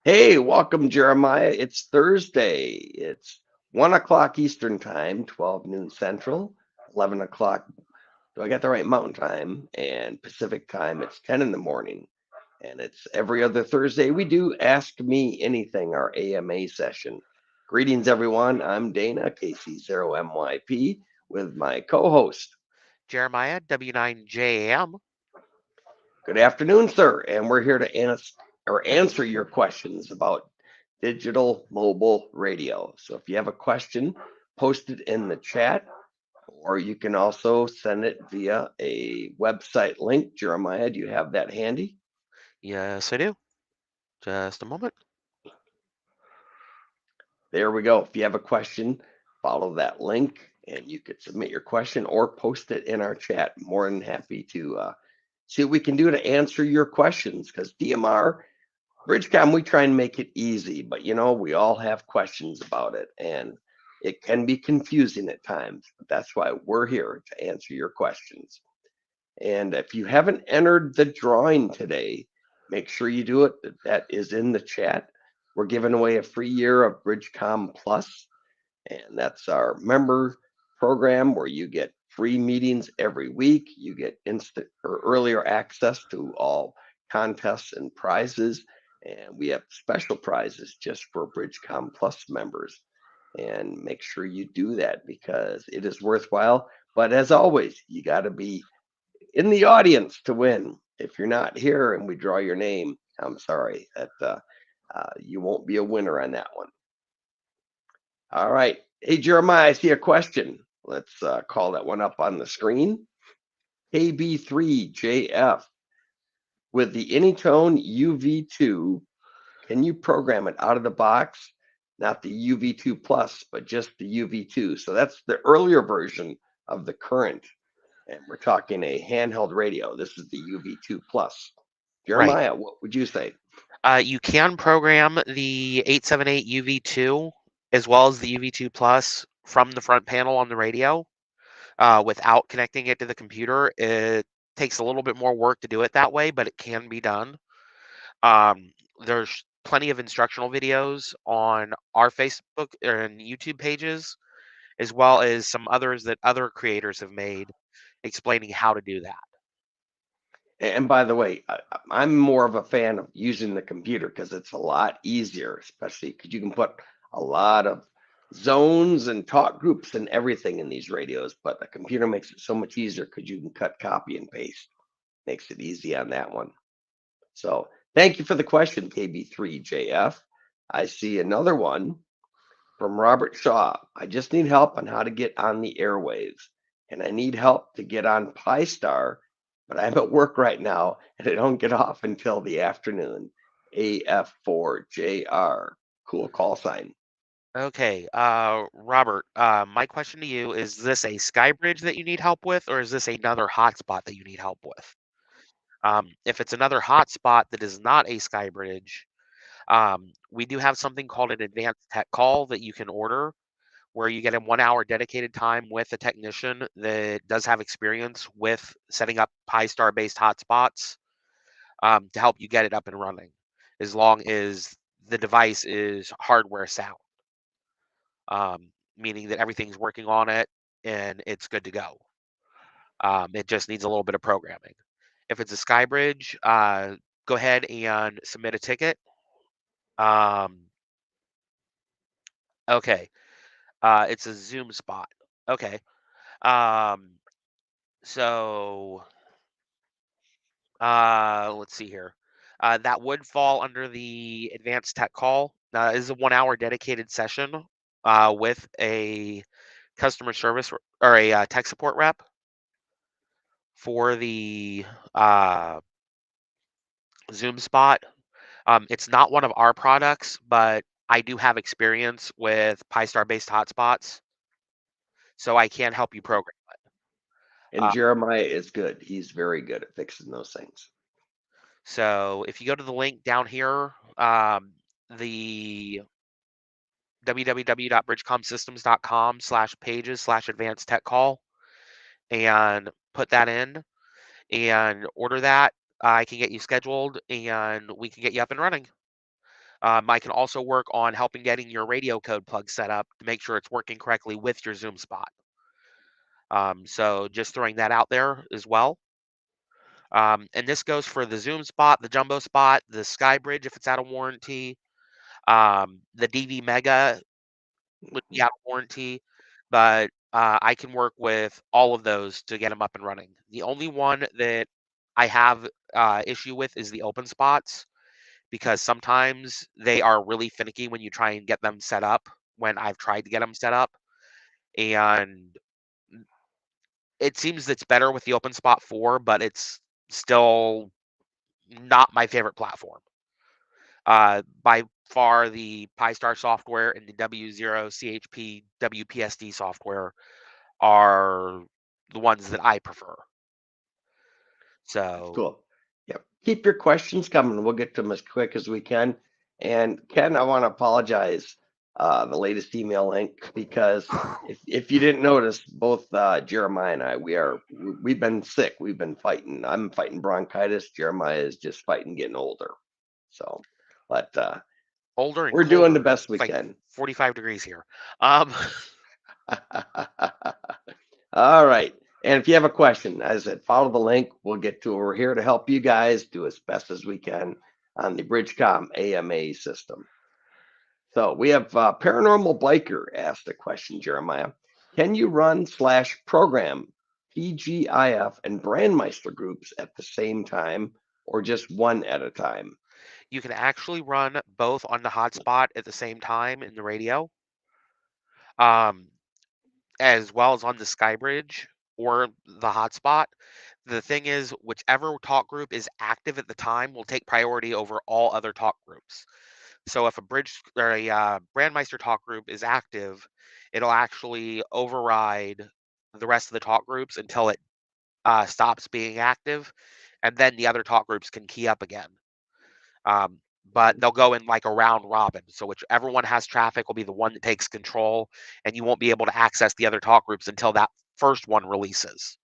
Hey, welcome, Jeremiah. It's Thursday. It's 1 o'clock Eastern Time, 12 noon Central, 11 o'clock. Do I got the right Mountain Time? And Pacific Time, it's 10 in the morning. And it's every other Thursday. We do Ask Me Anything, our AMA session. Greetings, everyone. I'm Dana, KC0MYP, with my co host. Jeremiah, W9JAM. Good afternoon, sir. And we're here to answer your questions about digital mobile radio. So if you have a question, post it in the chat, or you can also send it via a website link. Jeremiah, do you have that handy? Yes, I do. Just a moment. There we go. If you have a question, follow that link and you could submit your question or post it in our chat. More than happy to see what we can do to answer your questions because DMR Bridgecom, we try and make it easy, but we all have questions about it, and it can be confusing at times. But that's why we're here to answer your questions. And if you haven't entered the drawing today, make sure you do it. That is in the chat. We're giving away a free year of Bridgecom Plus, and that's our member program where you get free meetings every week. You get instant or earlier access to all contests and prizes. And we have special prizes just for Bridgecom Plus members. And make sure you do that because it is worthwhile. But as always, you got to be in the audience to win. If you're not here and we draw your name, I'm sorry that you won't be a winner on that one. All right. Hey, Jeremiah, I see a question. Let's call that one up on the screen. KB3JF. With the Anytone UV2, can you program it out of the box? Not the UV2 Plus, but just the UV2. So that's the earlier version of the current. And we're talking a handheld radio. This is the UV2 Plus. Right. Jeremiah, what would you say? You can program the 878 UV2 as well as the UV2 Plus from the front panel on the radio without connecting it to the computer. It takes a little bit more work to do it that way, but it can be done. There's plenty of instructional videos on our Facebook and YouTube pages, as well as some others that other creators have made explaining how to do that. And by the way, I'm more of a fan of using the computer because it's a lot easier, especially because you can put a lot of zones and talk groups and everything in these radios. But the computer makes it so much easier because you can cut, copy, and paste. Makes it easy on that one. So thank you for the question, KB3JF. I see another one from Robert Shaw. I just need help on how to get on the airwaves, and I need help to get on Pi-Star, but I'm at work right now and I don't get off until the afternoon. AF4JR. Cool call sign. Okay, Robert, my question to you is this a sky bridge that you need help with, or is this another hotspot that you need help with? If it's another hotspot that is not a sky bridge, we do have something called an advanced tech call that you can order where you get a 1 hour dedicated time with a technician that does have experience with setting up Pi-Star based hotspots to help you get it up and running, as long as the device is hardware sound, meaning that everything's working on it and it's good to go. It just needs a little bit of programming. If it's a Skybridge, go ahead and submit a ticket. Um, okay, it's a Zoom spot. Okay, um, so let's see here. That would fall under the advanced tech call. This is a 1 hour dedicated session with a customer service or a tech support rep for the uh, Zoom spot. It's not one of our products, but I do have experience with Pi-Star based hotspots, so I can help you program. And Uh, Jeremiah is good. He's very good at fixing those things. so if you go to the link down here, the www.bridgecomsystems.com/pages/advanced tech call and put that in and order that. I can get you scheduled and we can get you up and running. I can also work on helping getting your radio code plug set up to make sure it's working correctly with your Zoom spot. So just throwing that out there as well. And this goes for the Zoom spot, the jumbo spot, the Sky Bridge if it's out of warranty, the DV Mega would be out of warranty, but I can work with all of those to get them up and running. The only one that I have issue with is the open spots because sometimes they are really finicky when you try and get them set up. When I've tried to get them set up, and it seems it's better with the open spot 4, but it's still not my favorite platform. By far, the PyStar software and the W0 CHP WPSD software are the ones that I prefer. That's So cool. Yep. Keep your questions coming. We'll get to them as quick as we can. And Ken, I want to apologize the latest email link because if you didn't notice, both Jeremiah and I we've been sick. We've been fighting. I'm fighting bronchitis. Jeremiah is just fighting getting older. So, but older and we're doing the colder. best we It's like can. 45 degrees here. Um, All right. And if you have a question, as I said, follow the link. We'll get to it. We're here to help you guys do as best as we can on the Bridgecom AMA system. So we have Paranormal Biker asked a question, Jeremiah. Can you run / program TGIF and Brandmeister groups at the same time or just one at a time? you can actually run both on the hotspot at the same time in the radio, um, as well as on the Skybridge or the hotspot. The thing is, whichever talk group is active at the time will take priority over all other talk groups. So if a bridge or a Brandmeister talk group is active, it'll actually override the rest of the talk groups until it stops being active, and then the other talk groups can key up again. But they'll go in like a round robin. So whichever one has traffic will be the one that takes control, and you won't be able to access the other talk groups until that first one releases.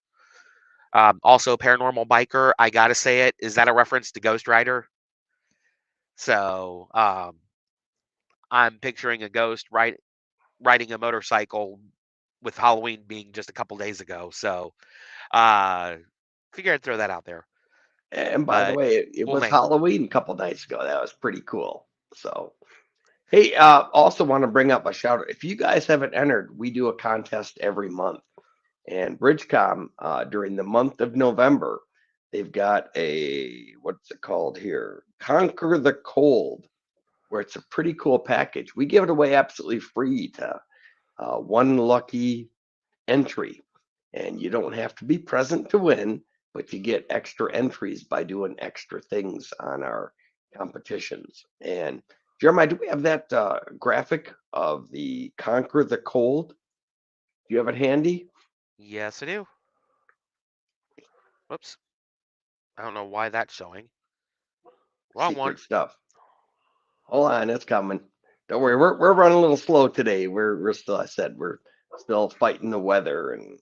Also, Paranormal Biker, I gotta say it, is that a reference to Ghost Rider? So I'm picturing a ghost riding a motorcycle with Halloween being just a couple days ago. So figure I'd throw that out there. And by the But way, it cool was name. Halloween a couple nights ago. That was pretty cool. So, hey, also want to bring up a shout out. If you guys haven't entered, we do a contest every month. And Bridgecom, during the month of November, they've got what's it called here? Conquer the Cold, where it's a pretty cool package. We give it away absolutely free to one lucky entry. And you don't have to be present to win, but you get extra entries by doing extra things on our competitions. And Jeremiah, do we have that graphic of the Conquer the Cold? Do you have it handy? Yes, I do. Whoops. I don't know why that's showing. Wrong one. Secret stuff. Hold on, it's coming. Don't worry, we're running a little slow today. We're still, I said, we're still fighting the weather and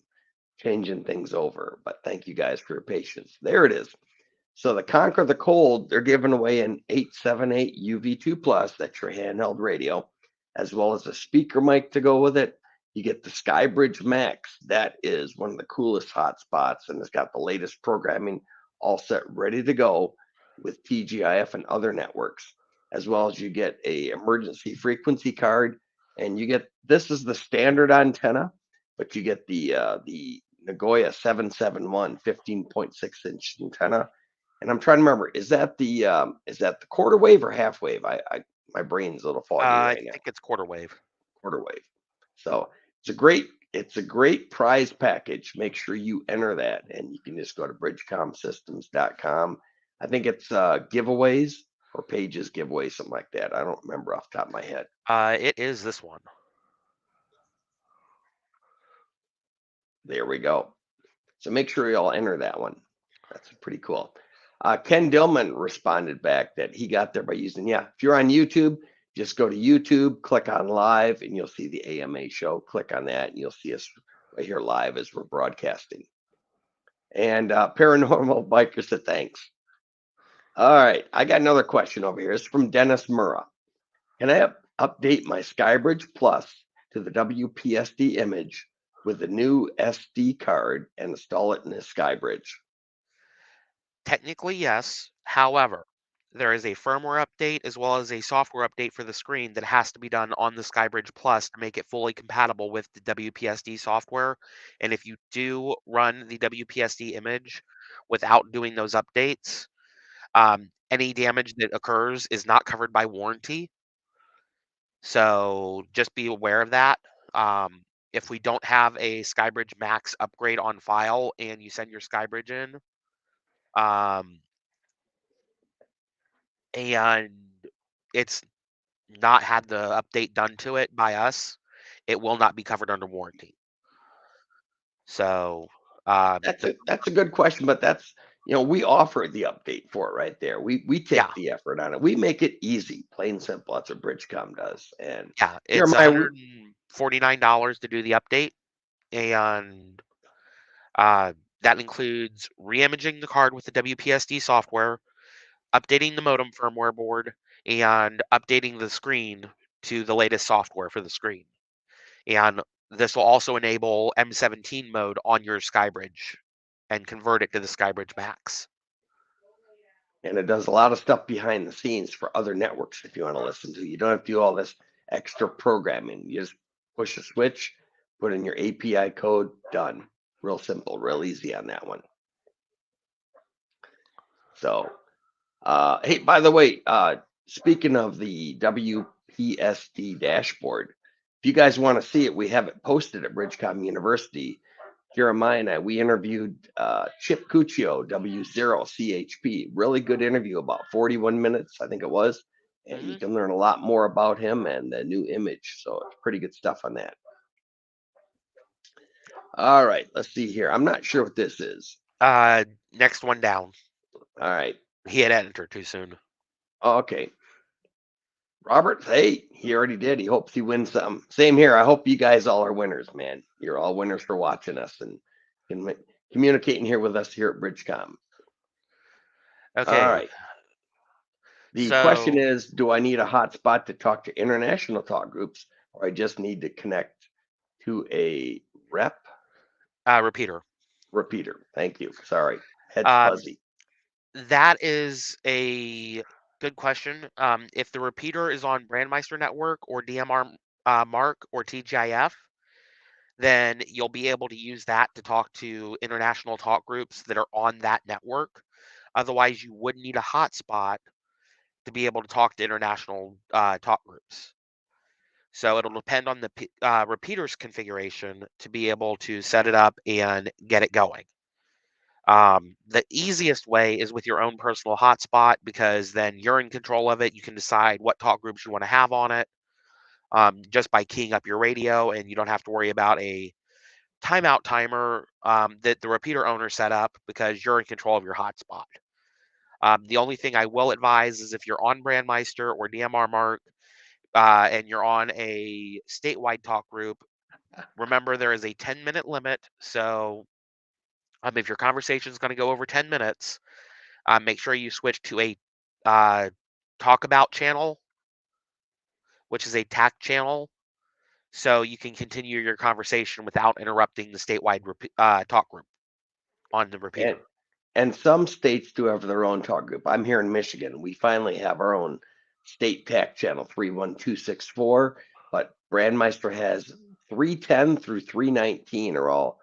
changing things over. But thank you guys for your patience. There it is. So the Conquer the Cold, they're giving away an 878 UV2 Plus, that's your handheld radio, as well as a speaker mic to go with it. You get the Skybridge Max. That is one of the coolest hotspots, and it's got the latest programming all set ready to go with TGIF and other networks, as well as you get a emergency frequency card, and you get this is the standard antenna, but you get the Nagoya 771 15.6-inch antenna. And I'm trying to remember, is that the quarter wave or half wave? I my brain's a little foggy I right now. think it's quarter wave. Quarter wave. So it's a great prize package. Make sure you enter that, and you can just go to bridgecomsystems.com. I think it's giveaways or pages giveaways, something like that. I don't remember off the top of my head. It is this one. There we go. So make sure you all enter that one. That's pretty cool. Ken Dillman responded back that he got there by using, if you're on YouTube, just go to YouTube, click on live, and you'll see the AMA show. Click on that, and you'll see us right here live as we're broadcasting. And Paranormal Biker said thanks. All right, I got another question over here. It's from Dennis Murrah. Can I update my SkyBridge Plus to the WPSD image with the new SD card and install it in the SkyBridge? Technically, yes. However, there is a firmware update as well as a software update for the screen that has to be done on the SkyBridge Plus to make it fully compatible with the WPSD software. And if you do run the WPSD image without doing those updates, any damage that occurs is not covered by warranty. So just be aware of that. Um, if we don't have a SkyBridge Max upgrade on file and you send your SkyBridge in, um, and it's not had the update done to it by us, it will not be covered under warranty. So, That's the a good question, but that's, we offer the update for it right there. We yeah, take the effort on it. We make it easy, plain simple. That's what Bridgecom does. And yeah, it's Jeremiah, $149 to do the update, and uh, that includes reimaging the card with the WPSD software, updating the modem firmware board, and updating the screen to the latest software for the screen. And this will also enable M17 mode on your SkyBridge and convert it to the SkyBridge Max. and it does a lot of stuff behind the scenes for other networks if you want to listen to. You don't have to do all this extra programming. You just push a switch, put in your API code, done. Real simple, real easy on that one. So, hey, by the way, speaking of the WPSD dashboard, if you guys want to see it, we have it posted at Bridgecom University. Jeremiah and I, we interviewed Chip Cuccio, W0CHP. Really good interview, about 41 minutes, I think it was. And you Hmm. can learn a lot more about him and the new image. So it's pretty good stuff on that. All right, let's see here. I'm not sure what this is. Next one down. All right. He had entered too soon. Okay. Robert, hey, he already did. He hopes he wins some. Same here. I hope you guys all are winners, man. You're all winners for watching us and communicating here with us here at Bridgecom. All Okay, right. The question so is, do I need a hotspot to talk to international talk groups, or I just need to connect to a repeater. repeater? Thank you. Sorry. Head's Um, fuzzy. that is a good question. If the repeater is on Brandmeister Network or DMR Mark or TGIF, then you'll be able to use that to talk to international talk groups that are on that network. Otherwise, you would need a hotspot to be able to talk to international talk groups. So it'll depend on the repeater's configuration to be able to set it up and get it going. The easiest way is with your own personal hotspot because then you're in control of it. You can decide what talk groups you want to have on it just by keying up your radio, and you don't have to worry about a timeout timer that the repeater owner set up because you're in control of your hotspot. The only thing I will advise is if you're on Brandmeister or DMR Mark and you're on a statewide talk group, remember there is a 10-minute limit. So if your conversation is going to go over 10 minutes, make sure you switch to a uh, talk about channel, which is a TAC channel, so you can continue your conversation without interrupting the statewide talk group on the And repeater. and some states do have their own talk group. I'm here in Michigan. We finally have our own state TAC channel 31264, but Brandmeister has 310 through 319 are all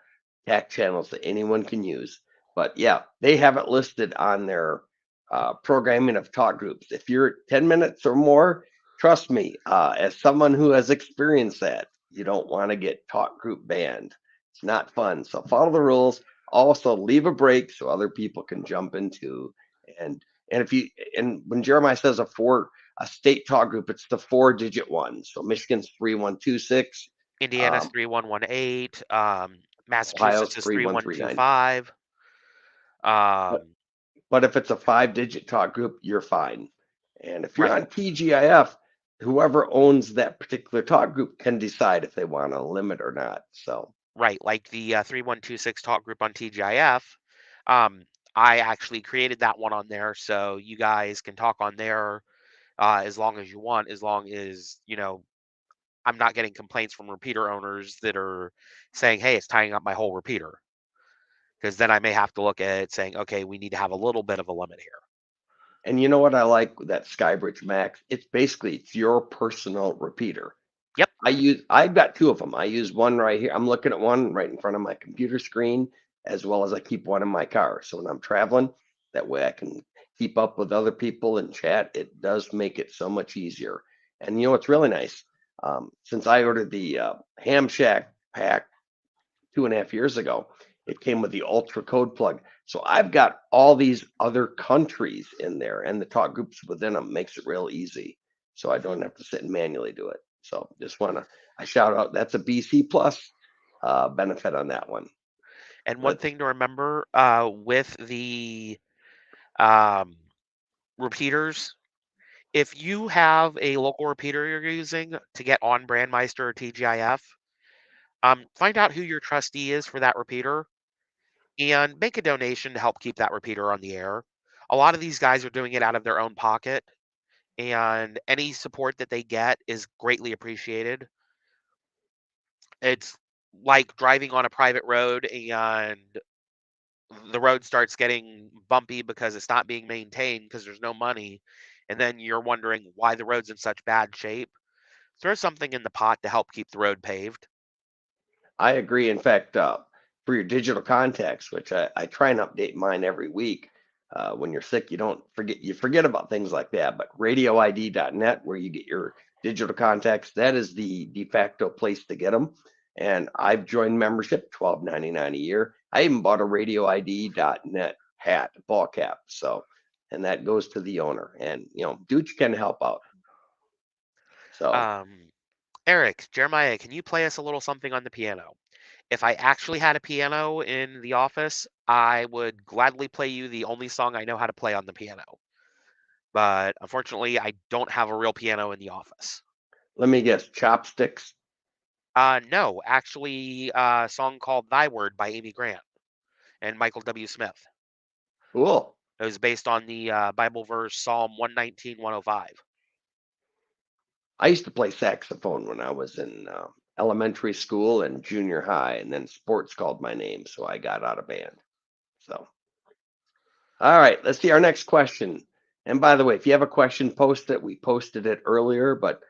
TAC channels that anyone can use. But yeah, they have it listed on their programming of talk groups. If you're 10 minutes or more, trust me, as someone who has experienced that, you don't want to get talk group banned. It's not fun. So follow the rules. Also leave a break so other people can jump into. And if you and when Jeremiah says a state talk group, it's the 4-digit one. So Michigan's 3126, Indiana's um, 3118, Ohio's Massachusetts is 3139. 3125. But Um, but if it's a 5-digit talk group, you're fine. And if you're right, on TGIF, whoever owns that particular talk group can decide if they want to limit or not. So right. Like the 3126 talk group on TGIF. Um, I actually created that one on there, so you guys can talk on there as long as you want, as long as, I'm not getting complaints from repeater owners that are saying, hey, it's tying up my whole repeater. Because then I may have to look at it saying, okay, we need to have a little bit of a limit here. And you know what I like with that Skybridge Max? It's your personal repeater. Yep. I've got two of them. I use one right here. I'm looking at one right in front of my computer screen, as well as I keep one in my car. So when I'm traveling, that way I can keep up with other people and chat. It does make it so much easier. And you know what's really nice? Since I ordered the Ham Shack pack 2.5 years ago, it came with the Ultra Code plug. So I've got all these other countries in there, and the talk groups within them makes it real easy. So I don't have to sit and manually do it. So just want to I shout out that's a BC plus benefit on that one. And one But thing to remember with the um, repeaters, if you have a local repeater you're using to get on Brandmeister or TGIF, find out who your trustee is for that repeater and make a donation to help keep that repeater on the air. A lot of these guys are doing it out of their own pocket, and any support that they get is greatly appreciated. It's like driving on a private road and the road starts getting bumpy because it's not being maintained because there's no money, and then you're wondering why the road's in such bad shape. Throw something in the pot to help keep the road paved. I agree. In fact, for your digital contacts, which I try and update mine every week. When you're sick, you forget about things like that. But radioid.net, where you get your digital contacts, that is the de facto place to get them. And I've joined membership, $12.99 a year. I even bought a radioid.net hat, ball cap. So, and that goes to the owner. And do what you can to help out. So Um, Eric, Jeremiah, can you play us a little something on the piano? If I actually had a piano in the office, I would gladly play you the only song I know how to play on the piano. But unfortunately, I don't have a real piano in the office. let me guess, chopsticks. No, actually, a song called Thy Word by Amy Grant and Michael W. Smith. Cool. It was based on the Bible verse Psalm 119, 105. I used to play saxophone when I was in elementary school and junior high, and then sports called my name, so I got out of band. So, all right, let's see our next question. And by the way, if you have a question, post it. We posted it earlier, but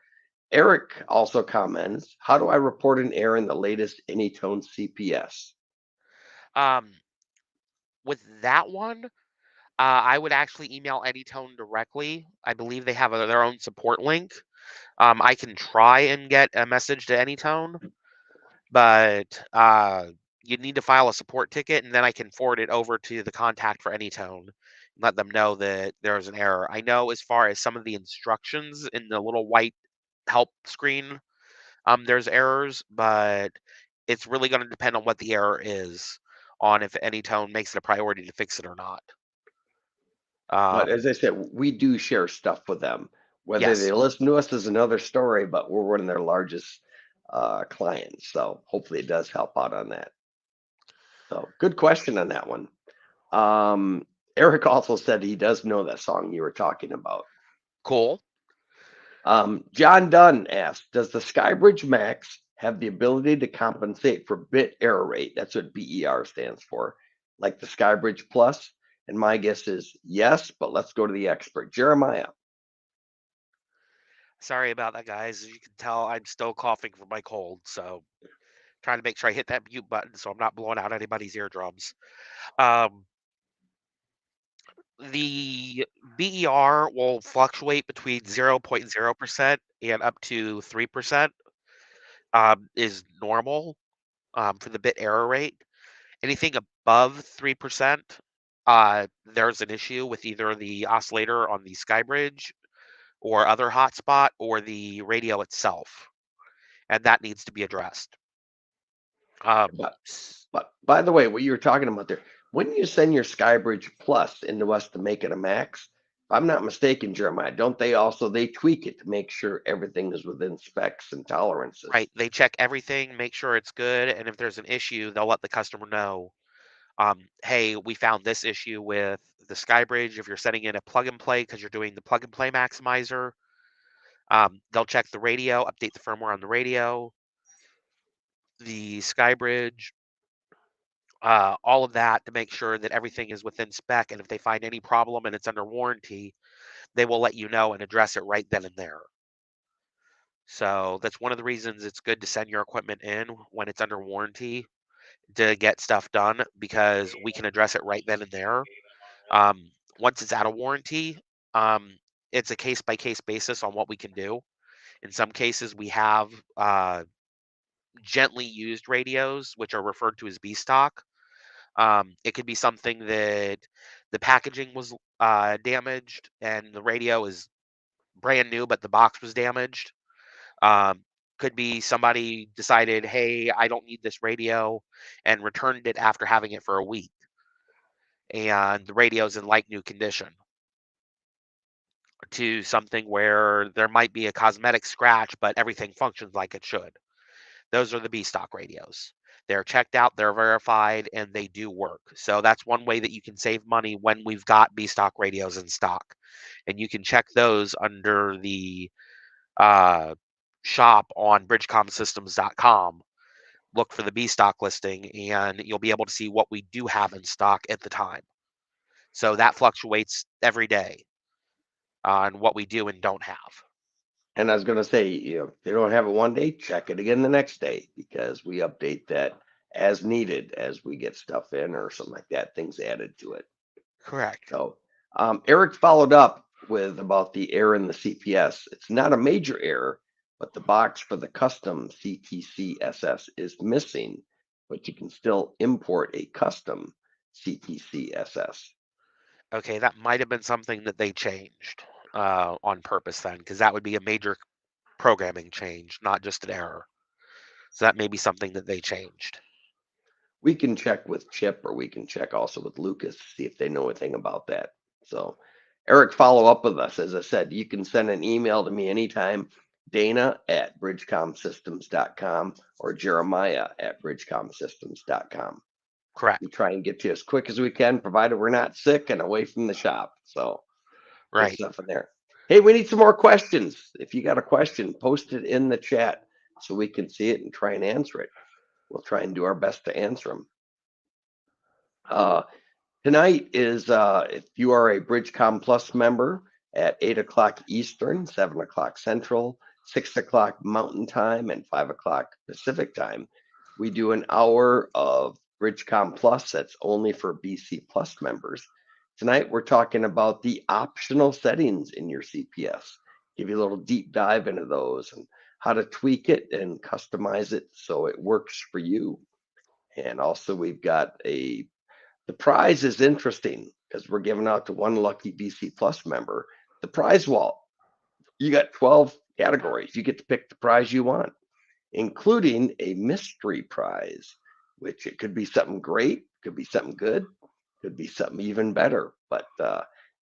Eric also comments, how do I report an error in the latest Anytone CPS? Um, with that one, I would actually email Anytone directly. I believe they have their own support link. I can try and get a message to Anytone, but you need to file a support ticket, and then I can forward it over to the contact for Anytone and let them know that there's an error. I know as far as some of the instructions in the little white help screen, there's errors, but it's really going to depend on what the error is, on if Anytone makes it a priority to fix it or not. But Um, as I said, we do share stuff with them. Whether they yes. listen to us is another story, but we're one of their largest clients. So hopefully it does help out on that. So good question on that one. Um, Eric also said he does know that song you were talking about. Cool. John Dunn asked, does the Skybridge Max have the ability to compensate for bit error rate? That's what BER stands for, like the Skybridge Plus. And my guess is yes, but let's go to the expert, Jeremiah. Sorry about that, guys. As you can tell, I'm still coughing from my cold, so trying to make sure I hit that mute button so I'm not blowing out anybody's eardrums. Um, the BER will fluctuate between 0.0% and up to 3%, is normal for the bit error rate. Anything above 3%, there's an issue with either the oscillator on the Skybridge or other hotspot or the radio itself, and that needs to be addressed. But, but by the way, what you were talking about there, when you send your Skybridge Plus into us to make it a max, if I'm not mistaken, Jeremiah, don't they tweak it to make sure everything is within specs and tolerances? Right, they check everything, make sure it's good, and if there's an issue, they'll let the customer know, hey, we found this issue with the Skybridge. If you're setting in a plug and play because you're doing the plug and play maximizer, They'll check the radio, update the firmware on the radio, the SkyBridge, all of that to make sure that everything is within spec. And if they find any problem and it's under warranty, they will let you know and address it right then and there. So that's one of the reasons it's good to send your equipment in when it's under warranty to get stuff done because we can address it right then and there. Um, Once it's out of warranty, um, it's a case by case basis on what we can do. In some cases, we have gently used radios, which are referred to as B stock. It could be something that the packaging was damaged and the radio is brand new, but the box was damaged. Um, could be somebody decided, hey, I don't need this radio and returned it after having it for a week. And the radio's in like new condition to something where there might be a cosmetic scratch, but everything functions like it should. Those are the B stock radios. They're checked out, they're verified, and they do work. So that's one way that you can save money when we've got B stock radios in stock. And you can check those under the uh, shop on bridgecomsystems.com. Look for the B stock listing, and you'll be able to see what we do have in stock at the time. So that fluctuates every day on what we do and don't have. And I was going to say, if they don't have it one day, check it again the next day because we update that as needed as we get stuff in or something like that, things added to it. Correct. So Eric followed up with about the error in the CPS. It's not a major error, but the box for the custom CTC-SS is missing, but you can still import a custom CTC-SS. Okay, that might have been something that they changed on purpose then, because that would be a major programming change, not just an error. So that may be something that they changed. We can check with Chip or we can check also with Lucas to see if they know anything about that. So Eric, follow up with us. As I said, you can send an email to me anytime, Dana@bridgecomsystems.com or Jeremiah@bridgecomsystems.com. Correct. We try and get to you as quick as we can, provided we're not sick and away from the shop. So good Right. stuff in there. Hey, we need some more questions. If you got a question, post it in the chat so we can see it and try and answer it. We'll try and do our best to answer them. Tonight is if you are a Bridgecom Plus member at 8 o'clock Eastern, 7 o'clock Central, 6 o'clock Mountain Time, and 5 o'clock Pacific Time, we do an hour of Bridgecom Plus that's only for BC Plus members. Tonight we're talking about the optional settings in your CPS. Give you a little deep dive into those and how to tweak it and customize it so it works for you. And also we've got the prize is interesting because we're giving out to one lucky BC Plus member the prize wall. You got 12 categories. You get to pick the prize you want, including a mystery prize, which it could be something great, could be something good, could be something even better, but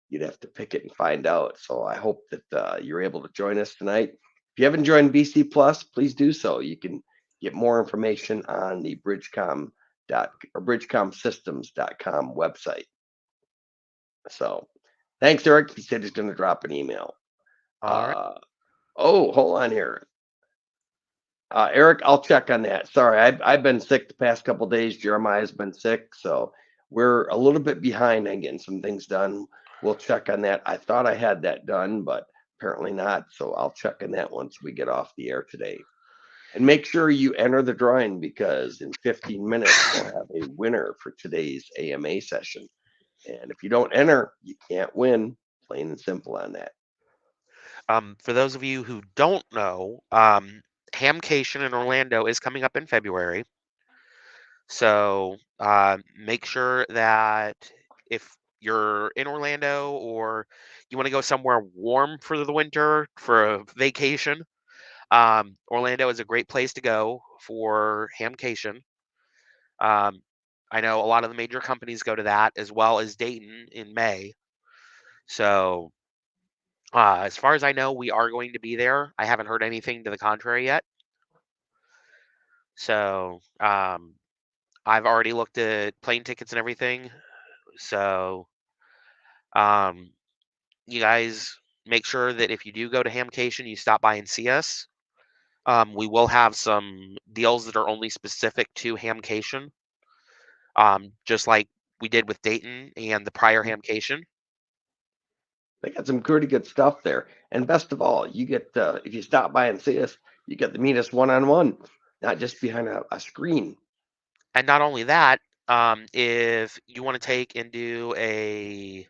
you'd have to pick it and find out. So I hope that you're able to join us tonight. If you haven't joined BC Plus, please do so. You can get more information on the bridgecomsystems.com website. So thanks, Eric. He said he's going to drop an email. All right. Oh, hold on here. Eric, I'll check on that. Sorry, I've been sick the past couple days. Jeremiah's been sick, so we're a little bit behind on getting some things done. We'll check on that. I thought I had that done, but apparently not. So I'll check on that once we get off the air today. And make sure you enter the drawing because in 15 minutes we'll have a winner for today's AMA session. And if you don't enter, you can't win. Plain and simple on that. For those of you who don't know, Hamcation in Orlando is coming up in February. So make sure that if you're in Orlando or you want to go somewhere warm for the winter for a vacation, Orlando is a great place to go for Hamcation. Um, I know a lot of the major companies go to that as well as Dayton in May. So as far as I know, we are going to be there. I haven't heard anything to the contrary yet. So I've already looked at plane tickets and everything. So you guys make sure that if you do go to Hamcation, you stop by and see us. We will have some deals that are only specific to Hamcation, just like we did with Dayton and the prior Hamcation. They got some pretty good stuff there. And best of all, you get if you stop by and see us, you get to meet us one-on-one, not just behind a screen. And not only that, if you want to take and do a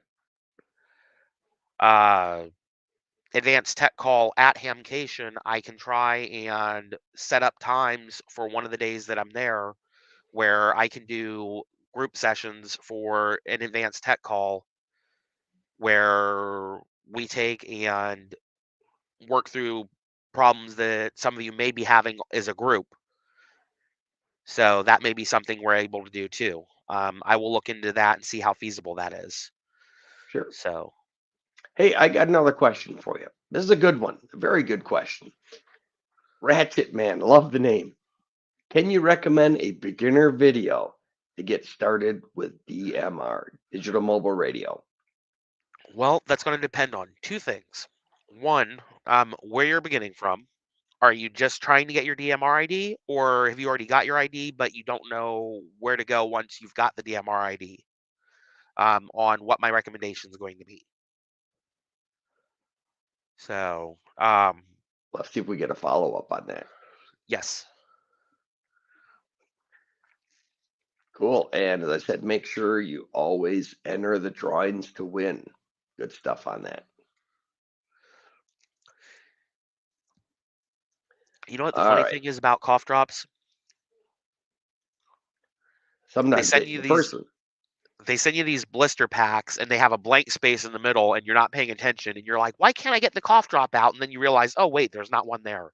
advanced tech call at Hamcation, I can try and set up times for one of the days that I'm there where I can do group sessions for an advanced tech call where we take and work through problems that some of you may be having as a group. So that may be something we're able to do too. I will look into that and see how feasible that is. Sure. So, Hey, I got another question for you. This is a good one, a very good question. Ratchet Man, love the name. Can you recommend a beginner video to get started with DMR, digital mobile radio? well, that's going to depend on two things. One, where you're beginning from. Are you just trying to get your DMR ID, or have you already got your ID, but you don't know where to go once you've got the DMR ID? On what my recommendation is going to be. So, Let's see if we get a follow up on that. yes. Cool. And as I said, make sure you always enter the drawings to win. Good stuff on that. You know what the All funny right. thing is about cough drops? They Sometimes send you the these person, they send you these blister packs and they have a blank space in the middle and you're not paying attention and you're like, "Why can't I get the cough drop out?" And then you realize, "Oh, wait, there's not one there."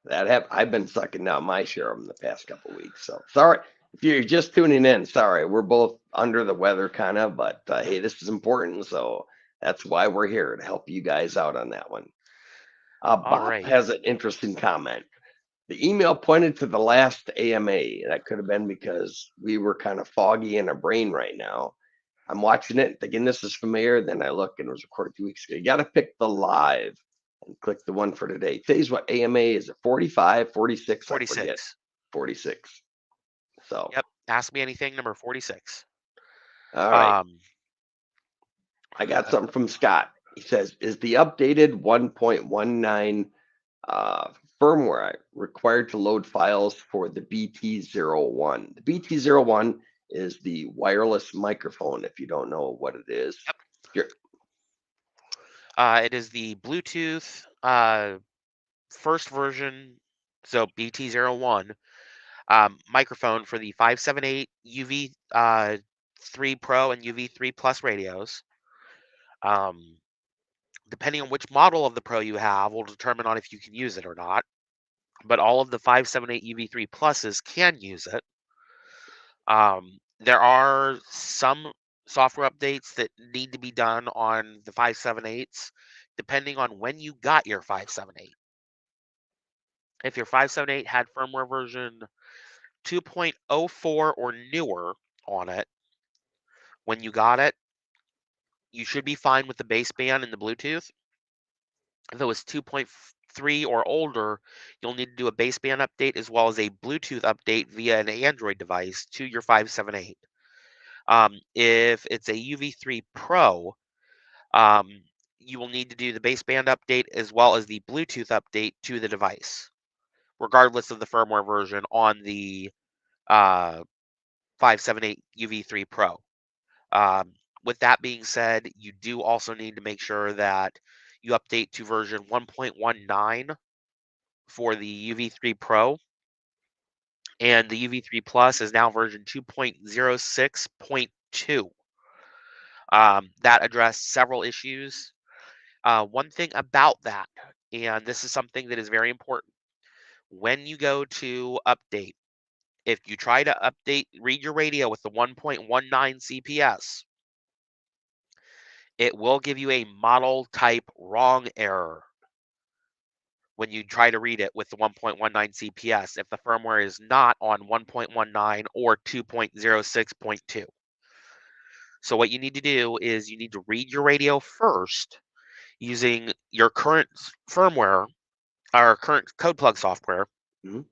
I've been sucking down my share of them the past couple of weeks. So sorry if you're just tuning in. Sorry, we're both under the weather, kind of, but hey, this is important. So that's why we're here to help you guys out on that one. All Bob right. has an interesting comment. The email pointed to the last AMA. That could have been because we were kind of foggy in our brain right now. I'm watching it, thinking this is familiar. Then I look and it was recorded 2 weeks ago. You got to pick the live and click the one for today. Today's what AMA is it 45, 46? I forget. 46. 46. So, Yep. Ask me anything, number 46. all right. Um, I got something from Scott. He says, is the updated 1.19 firmware required to load files for the BT01? The BT01 is the wireless microphone, if you don't know what it is. Yep. It is the Bluetooth first version, so BT01 microphone for the 578 UV 3 Pro and UV 3 Plus radios. Um, Depending on which model of the Pro you have will determine on if you can use it or not. But all of the 578 UV3 Pluses can use it. There are some software updates that need to be done on the 578s, depending on when you got your 578. If your 578 had firmware version 2.04 or newer on it, when you got it, you should be fine with the baseband and the Bluetooth. If it was 2.3 or older, you'll need to do a baseband update as well as a Bluetooth update via an Android device to your 578. If it's a UV3 Pro, um, you will need to do the baseband update as well as the Bluetooth update to the device, regardless of the firmware version on the 578 UV3 Pro. Um, with that being said, you do also need to make sure that you update to version 1.19 for the UV3 Pro, and the UV3 Plus is now version 2.06.2. That addressed several issues. One thing about that, and this is something that is very important, when you go to update, if you try to read your radio with the 1.19 CPS, it will give you a model type wrong error when you try to read it with the 1.19 CPS if the firmware is not on 1.19 or 2.06.2. So what you need to do is you need to read your radio first using your current firmware or current code plug software. Mhm.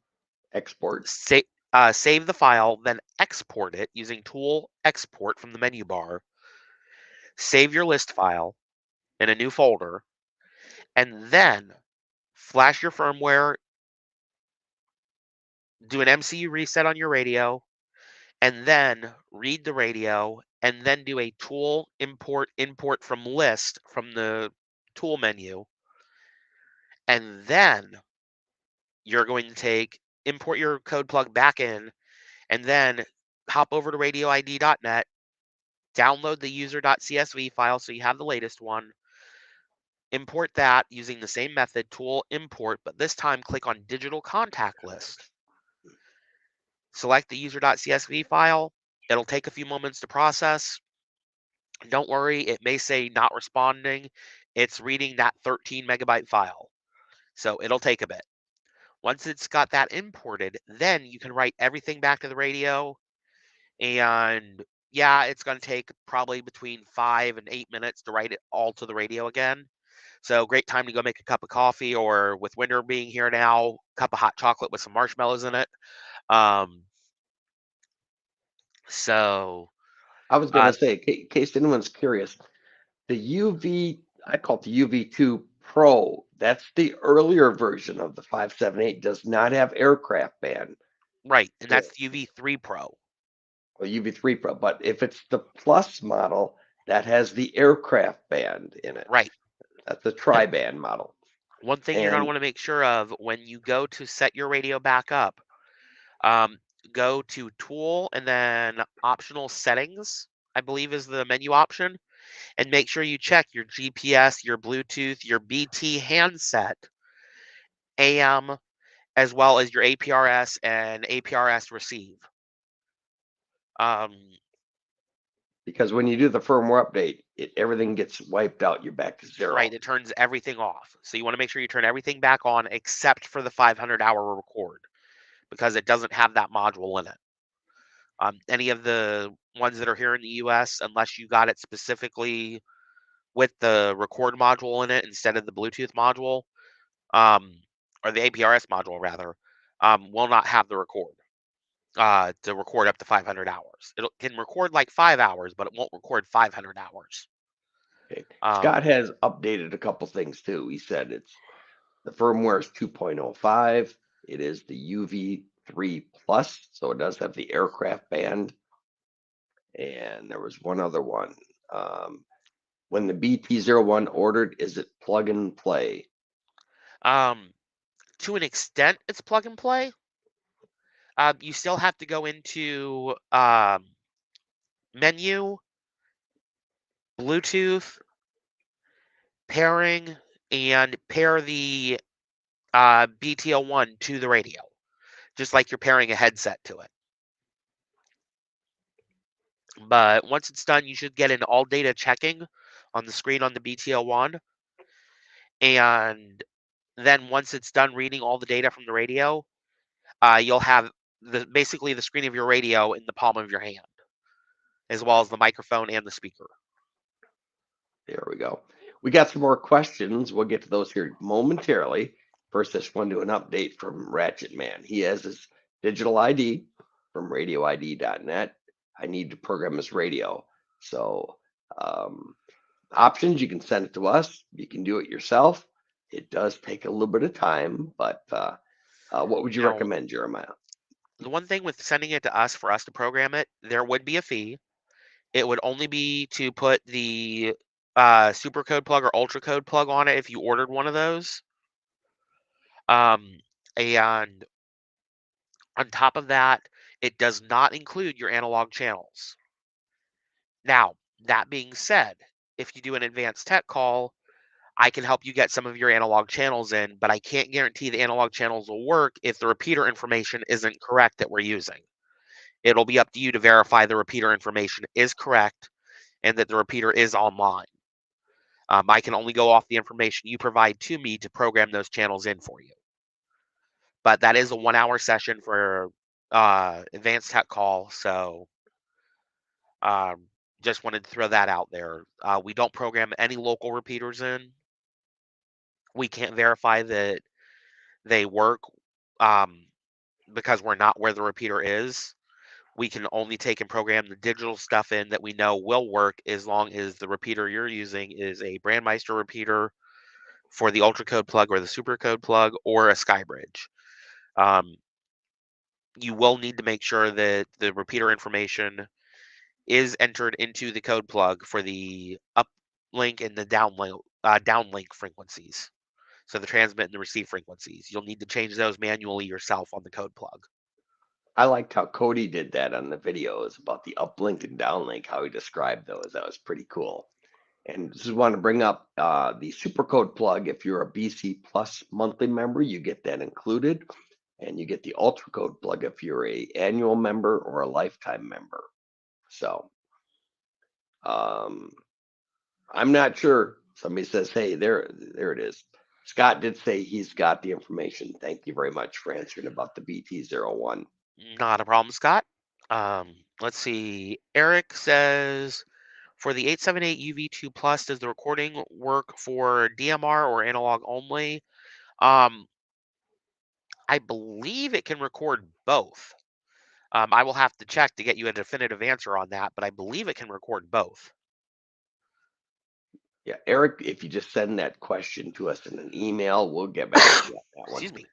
Export. Save the file, then export it using Tool Export from the menu bar. Save your list file in a new folder, and then flash your firmware, do an MCU reset on your radio, and then read the radio, and then do a tool import from list from the tool menu. And then you're going to import your code plug back in, and then hop over to radioid.net, download the user.csv file so you have the latest one, import that using the same method, tool import, but this time click on digital contact list. Select the user.csv file. It'll take a few moments to process. Don't worry, it may say not responding. It's reading that 13 megabyte file. So it'll take a bit. Once it's got that imported, then you can write everything back to the radio. And yeah, it's going to take probably between 5 and 8 minutes to write it all to the radio again. So great time to go make a cup of coffee, or with winter being here now, cup of hot chocolate with some marshmallows in it. Um, so I was going uh, to say, in case anyone's curious, the UV, I call it the UV2 Pro. That's the earlier version of the 578. Does not have aircraft band. right, and The that's the UV3 Pro. or UV3 Pro. But if it's the Plus model, that has the aircraft band in it. Right. That's the And tri-band model. one thing you're going to And want to make sure of when you go to set your radio back up, um, go to Tool and then Optional Settings, I believe is the menu option, and make sure you check your GPS, your Bluetooth, your BT handset, AM, as well as your APRS and APRS receive. Um, because when you do the firmware update, everything gets wiped out. You're back to right, zero. it turns everything off. So you want to make sure you turn everything back on except for the 500-hour record because it doesn't have that module in it. Any of the ones that are here in the US, unless you got it specifically with the record module in it instead of the Bluetooth module, um, or the APRS module rather, will not have the record to record up to 500 hours. It can record like 5 hours, but it won't record 500 hours. Okay. Um, Scott has updated a couple things too. He said the firmware is 2.05. It is the UV3 Plus, so it does have the aircraft band. And there was one other one. Um, when the BT01 ordered, is it plug and play? um, to an extent, it's plug and play. You still have to go into menu, Bluetooth, pairing, and pair the BTO1 to the radio, just like you're pairing a headset to it. But once it's done, you should get an all data checking on the screen on the BTO1. And then once it's done reading all the data from the radio, you'll have basically the screen of your radio in the palm of your hand, as well as the microphone and the speaker. There we go. We got some more questions. We'll get to those here momentarily. First, I just want to do an update from Ratchet Man. He has his digital ID from radioid.net. I need to program his radio. So, options, you can send it to us. You can do it yourself. It does take a little bit of time, but what would you Now, recommend, Jeremiah? the one thing with sending it to us for us to program it, there would be a fee. It would only be to put the super code plug or ultra code plug on it if you ordered one of those. And on top of that, it does not include your analog channels. Now, that being said, if you do an advanced tech call, I can help you get some of your analog channels in, but I can't guarantee the analog channels will work if the repeater information isn't correct that we're using. It'll be up to you to verify the repeater information is correct and that the repeater is online. I can only go off the information you provide to me to program those channels in for you. But that is a 1 hour session for advanced tech call. So um, just wanted to throw that out there. We don't program any local repeaters in. we can't verify that they work um, because we're not where the repeater is. We can only take and program the digital stuff in that we know will work as long as the repeater you're using is a Brandmeister repeater for the ultra code plug or the super code plug or a Skybridge. Um, you will need to make sure that the repeater information is entered into the code plug for the uplink and the downlink frequencies. So the transmit and the receive frequencies. You'll need to change those manually yourself on the code plug. I liked how Cody did that on the videos about the uplink and downlink, how he described those. That was pretty cool. And just want to bring up the Supercode plug. If you're a BC Plus monthly member, you get that included. And you get the Ultra Code plug if you're a annual member or a lifetime member. So um, I'm not sure. Somebody says, hey, there it is. Scott did say he's got the information. Thank you very much for answering about the BT01. Not a problem, Scott. Let's see. Eric says, for the 878 UV2 Plus, does the recording work for DMR or analog only? Um, I believe it can record both. I will have to check to get you a definitive answer on that, but I believe it can record both. Yeah, Eric, if you just send that question to us in an email, we'll get back to you on that one. Excuse me.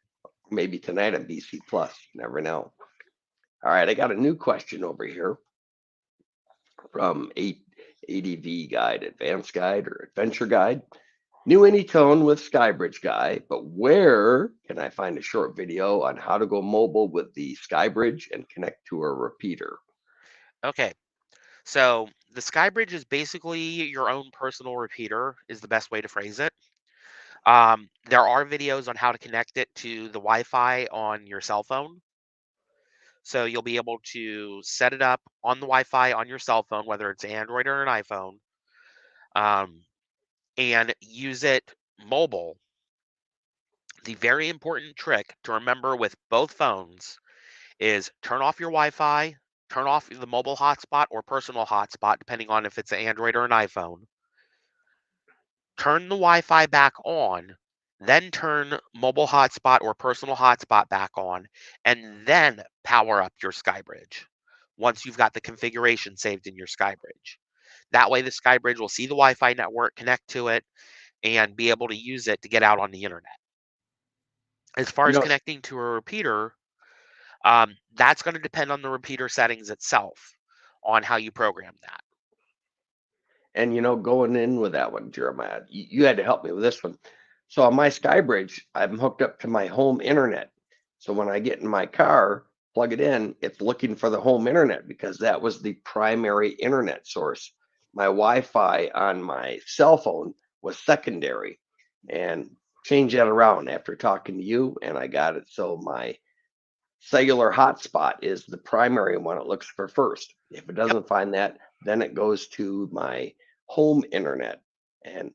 Maybe tonight on BC Plus. You never know. All right, I got a new question over here from ADV Guide, Advanced Guide, or Adventure Guide. New Anytone with Skybridge Guy, but where can I find a short video on how to go mobile with the Skybridge and connect to a repeater? Okay, so the Skybridge is basically your own personal repeater, is the best way to phrase it. There are videos on how to connect it to the Wi-Fi on your cell phone. So you'll be able to set it up on the Wi-Fi on your cell phone, whether it's Android or an iPhone, um, and use it mobile. The very important trick to remember with both phones is turn off your Wi-Fi, turn off the mobile hotspot or personal hotspot, depending on if it's an Android or an iPhone. Turn the Wi-Fi back on, then turn mobile hotspot or personal hotspot back on, and then power up your Skybridge once you've got the configuration saved in your Skybridge. That way, the Skybridge will see the Wi-Fi network, connect to it, and be able to use it to get out on the internet. As far You as know, connecting to a repeater, that's going to depend on the repeater settings itself, on how you program that. and going in with that one, Jeremiah, you had to help me with this one. So on my Skybridge, I'm hooked up to my home internet. So when I get in my car, plug it in, it's looking for the home internet because that was the primary internet source. My Wi-Fi on my cell phone was secondary, and change that around after talking to you, and I got it. So my cellular hotspot is the primary one it looks for first. If it Yep. doesn't find that, then it goes to my home internet. And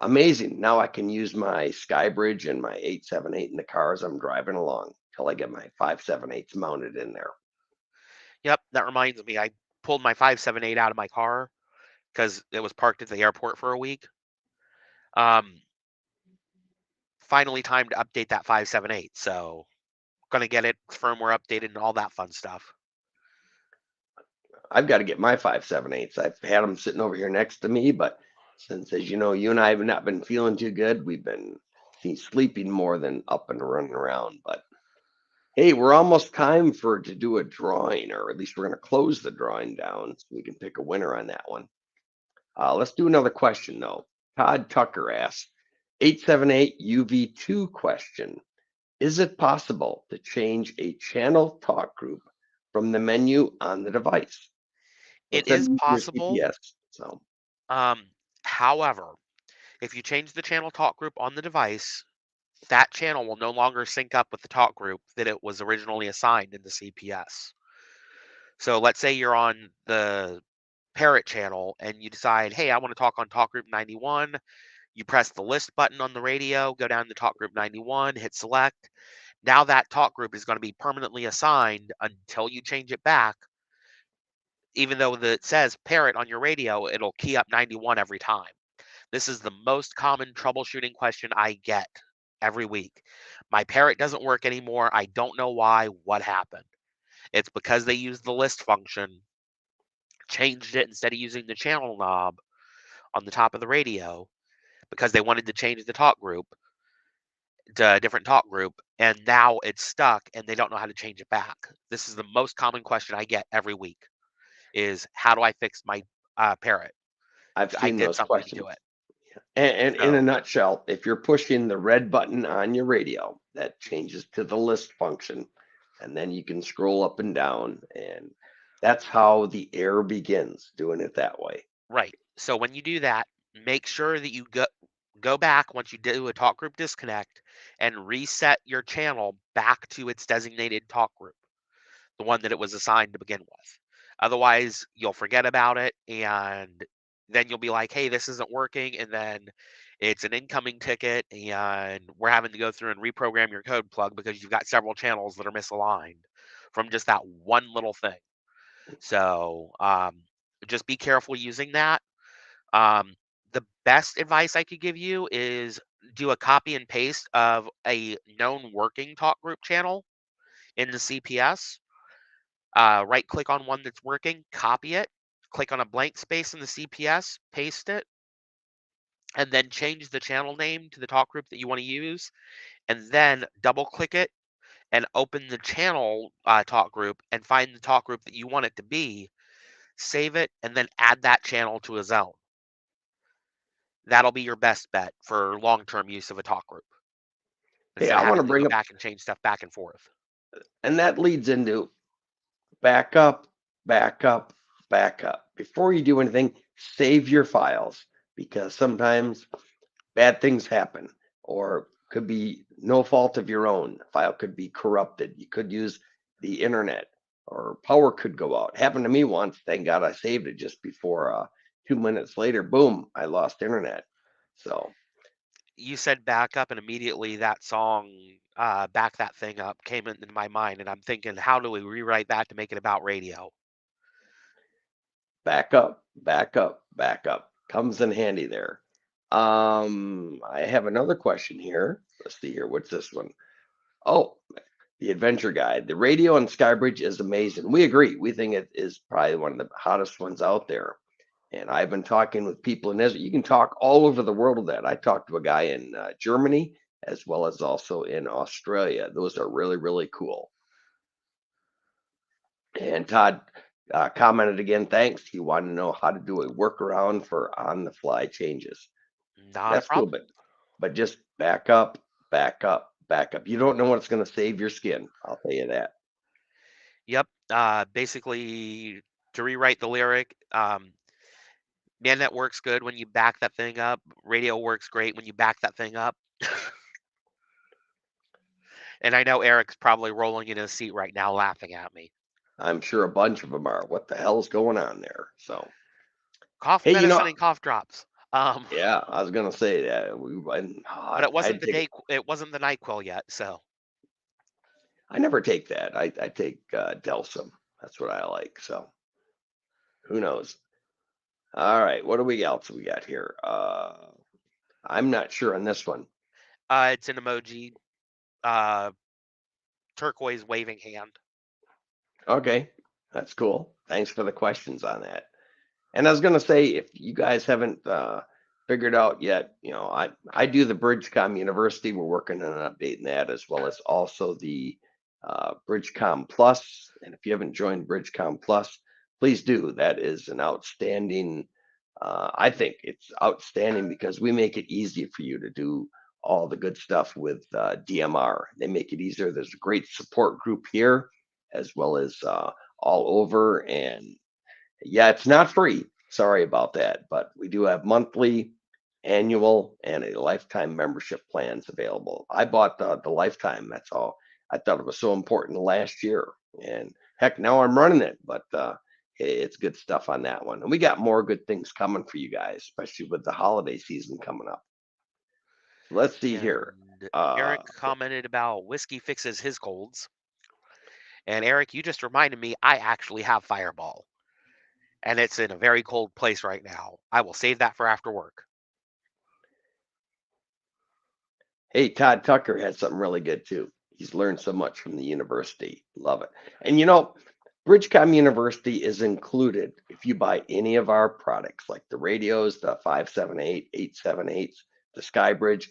amazing. Now I can use my Skybridge and my 878 in the car as I'm driving along till I get my 578s mounted in there. Yep. That reminds me, I pulled my 578 out of my car because it was parked at the airport for a week. Um, Finally, time to update that 578. So, gonna get it firmware updated and all that fun stuff. I've got to get my 578s. I've had them sitting over here next to me, but since, as you know, you and I have not been feeling too good, we've been sleeping more than up and running around. But hey, we're almost time to do a drawing, or at least we're going to close the drawing down so we can pick a winner on that one. Let's do another question though. Todd Tucker asks, 878 UV2 question. Is it possible to change a channel talk group from the menu on the device? So It it said is your possible. CPS. So However, if you change the channel talk group on the device, that channel will no longer sync up with the talk group that it was originally assigned in the CPS. So let's say you're on the parrot channel and you decide, hey, I want to talk on talk group 91. You press the list button on the radio, go down to talk group 91, hit select. Now that talk group is going to be permanently assigned until you change it back. Even though it says parrot on your radio, it'll key up 91 every time. This is the most common troubleshooting question I get every week. My parrot doesn't work anymore. I don't know why. What happened? It's because they used the list function, changed it instead of using the channel knob on the top of the radio because they wanted to change the talk group to a different talk group, and now it's stuck and they don't know how to change it back. This is the most common question I get every week is how do I fix my parrot? I've I seen did those something to questions. do it. And in a So nutshell, if you're pushing the red button on your radio, that changes to the list function, and then you can scroll up and down, and that's how the air begins, doing it that way. right. So when you do that, make sure that you go back once you do a talk group disconnect and reset your channel back to its designated talk group, the one that it was assigned to begin with. Otherwise, you'll forget about it and then you'll be like, hey, this isn't working. And then it's an incoming ticket and we're having to go through and reprogram your code plug because you've got several channels that are misaligned from just that one little thing. So just be careful using that. Um, the best advice I could give you is do a copy and paste of a known working talk group channel in the CPS. Right click on one that's working, copy it, click on a blank space in the CPS, paste it, and then change the channel name to the talk group that you want to use, and then double click it and open the channel talk group and find the talk group that you want it to be, save it, and then add that channel to a zone. That'll be your best bet for long-term use of a talk group Hey, instead I of want to having to bring go up, back and change stuff back and forth. and that leads into backup, backup, backup. Before you do anything, save your files because sometimes bad things happen or could be no fault of your own. A file could be corrupted. You could use the internet or power could go out. Happened to me once. Thank God I saved it just before 2 minutes later, boom, I lost internet. So You said back up, and immediately that song, Back That Thing Up, came into my mind, and I'm thinking, how do we rewrite that to make it about radio? back up, back up, back up. Comes in handy there. I have another question here. Let's see here. What's this one? Oh, the Adventure Guide. The radio on Skybridge is amazing. We agree. We think it is probably one of the hottest ones out there. And I've been talking with people in Israel. You can talk all over the world with that. I talked to a guy in Germany as well as also in Australia. Those are really, really cool. And Todd commented again, thanks. He wanted to know how to do a workaround for on the fly changes. Not a That's cool, problem. but just back up, back up, back up. You don't know what's going to save your skin. I'll tell you that. Yep. Basically, to rewrite the lyric, man, that works good when you back that thing up. Radio works great when you back that thing up. And I know Eric's probably rolling in his seat right now laughing at me. I'm sure a bunch of them are. What the hell's going on there? So, Cough hey, medicine and cough drops. yeah, I was gonna say that we went. But it wasn't I'd the take it. day. It wasn't the NyQuil yet. So I never take that. I take Delsum. That's what I like. So who knows? All right, what do we else we got here? I'm not sure on this one. it's an emoji, uh, turquoise waving hand. Okay, that's cool. Thanks for the questions on that. And I was gonna say, if you guys haven't figured out yet, I do the Bridgecom University. We're working on updating that as well as also the Bridgecom Plus. And if you haven't joined Bridgecom Plus, please do. That is an outstanding. I think it's outstanding because we make it easy for you to do all the good stuff with DMR. They make it easier. There's a great support group here as well as all over. And yeah, it's not free. Sorry about that, but we do have monthly, annual, and a lifetime membership plans available. I bought the lifetime. That's all. I thought it was so important last year, and heck, now I'm running it. But it's good stuff on that one, and we got more good things coming for you guys, especially with the holiday season coming up. So let's see here. And Uh, Eric commented about whiskey fixes his colds. And Eric, you just reminded me I actually have Fireball. And it's in a very cold place right now. I will save that for after work. Hey, Todd Tucker had something really good too. He's learned so much from the university. Love it. And Bridgecom University is included if you buy any of our products, like the radios, the 578, 878s, the Skybridge,